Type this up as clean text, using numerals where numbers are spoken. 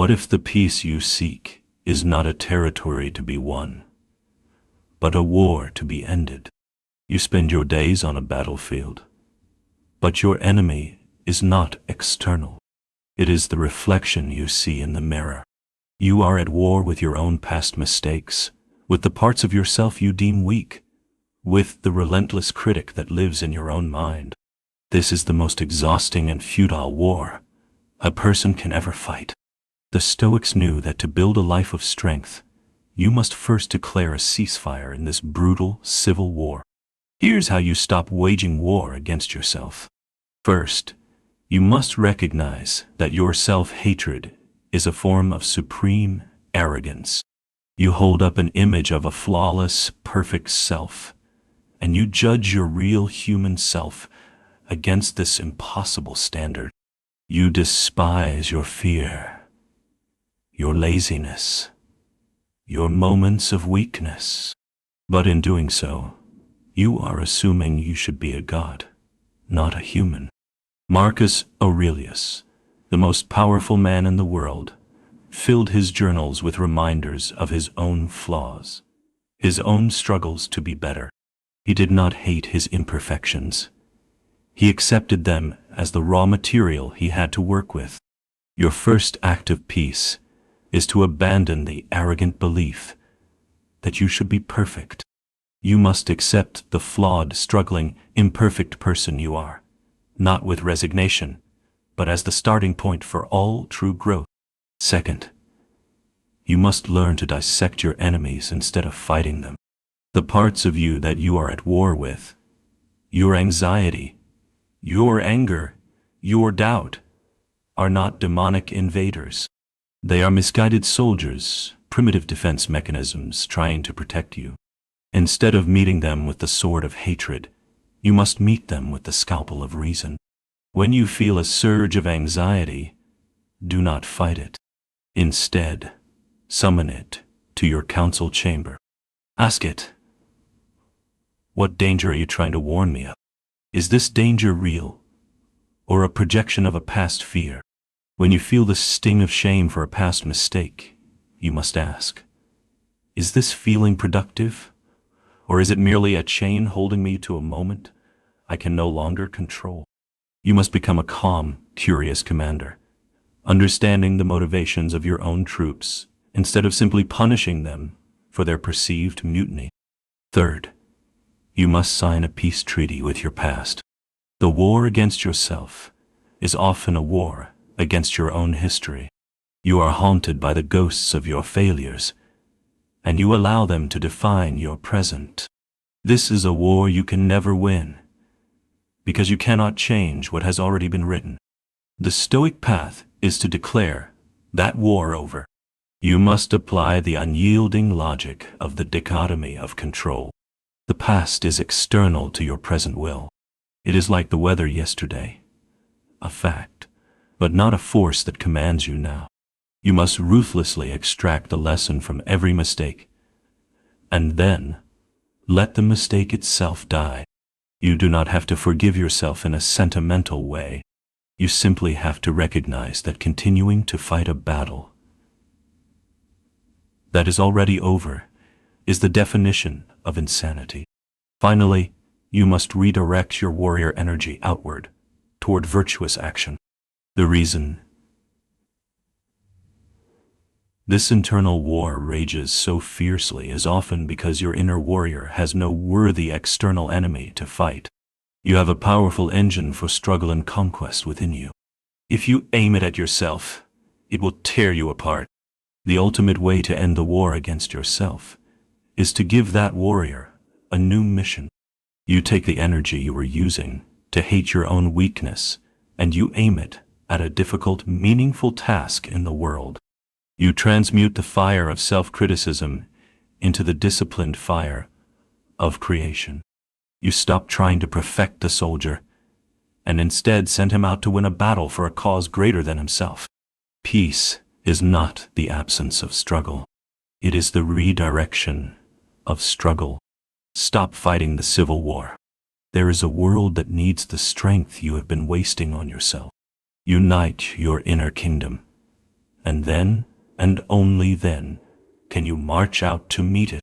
What if the peace you seek is not a territory to be won, but a war to be ended? You spend your days on a battlefield, but your enemy is not external. It is the reflection you see in the mirror. You are at war with your own past mistakes, with the parts of yourself you deem weak, with the relentless critic that lives in your own mind. This is the most exhausting and futile war a person can ever fight. The Stoics knew that to build a life of strength, you must first declare a ceasefire in this brutal civil war. Here's how you stop waging war against yourself. First, you must recognize that your self-hatred is a form of supreme arrogance. You hold up an image of a flawless, perfect self, and you judge your real human self against this impossible standard. You despise your fear, your laziness, your moments of weakness. But in doing so, you are assuming you should be a god, not a human. Marcus Aurelius, the most powerful man in the world, filled his journals with reminders of his own flaws, his own struggles to be better. He did not hate his imperfections. He accepted them as the raw material he had to work with. Your first act of peace is to abandon the arrogant belief that you should be perfect. You must accept the flawed, struggling, imperfect person you are, not with resignation, but as the starting point for all true growth. Second, you must learn to dissect your enemies instead of fighting them. The parts of you that you are at war with, your anxiety, your anger, your doubt, are not demonic invaders. They are misguided soldiers, primitive defense mechanisms trying to protect you. Instead of meeting them with the sword of hatred, you must meet them with the scalpel of reason. When you feel a surge of anxiety, do not fight it. Instead, summon it to your council chamber. Ask it, what danger are you trying to warn me of? Is this danger real, or a projection of a past fear? When you feel the sting of shame for a past mistake, you must ask, is this feeling productive, or is it merely a chain holding me to a moment I can no longer control? You must become a calm, curious commander, understanding the motivations of your own troops instead of simply punishing them for their perceived mutiny. Third, you must sign a peace treaty with your past. The war against yourself is often a war against your own history. You are haunted by the ghosts of your failures, and you allow them to define your present. This is a war you can never win, because you cannot change what has already been written. The Stoic path is to declare that war over. You must apply the unyielding logic of the dichotomy of control. The past is external to your present will. It is like the weather yesterday, a fact, but not a force that commands you now. You must ruthlessly extract the lesson from every mistake, and then let the mistake itself die. You do not have to forgive yourself in a sentimental way. You simply have to recognize that continuing to fight a battle that is already over is the definition of insanity. Finally, you must redirect your warrior energy outward, toward virtuous action. The reason this internal war rages so fiercely is often because your inner warrior has no worthy external enemy to fight. You have a powerful engine for struggle and conquest within you. If you aim it at yourself, it will tear you apart. The ultimate way to end the war against yourself is to give that warrior a new mission. You take the energy you were using to hate your own weakness, and you aim it at a difficult, meaningful task in the world. You transmute the fire of self-criticism into the disciplined fire of creation. You stop trying to perfect the soldier, and instead send him out to win a battle for a cause greater than himself. Peace is not the absence of struggle. It is the redirection of struggle. Stop fighting the civil war. There is a world that needs the strength you have been wasting on yourself. Unite your inner kingdom and then, and only then, can you march out to meet it.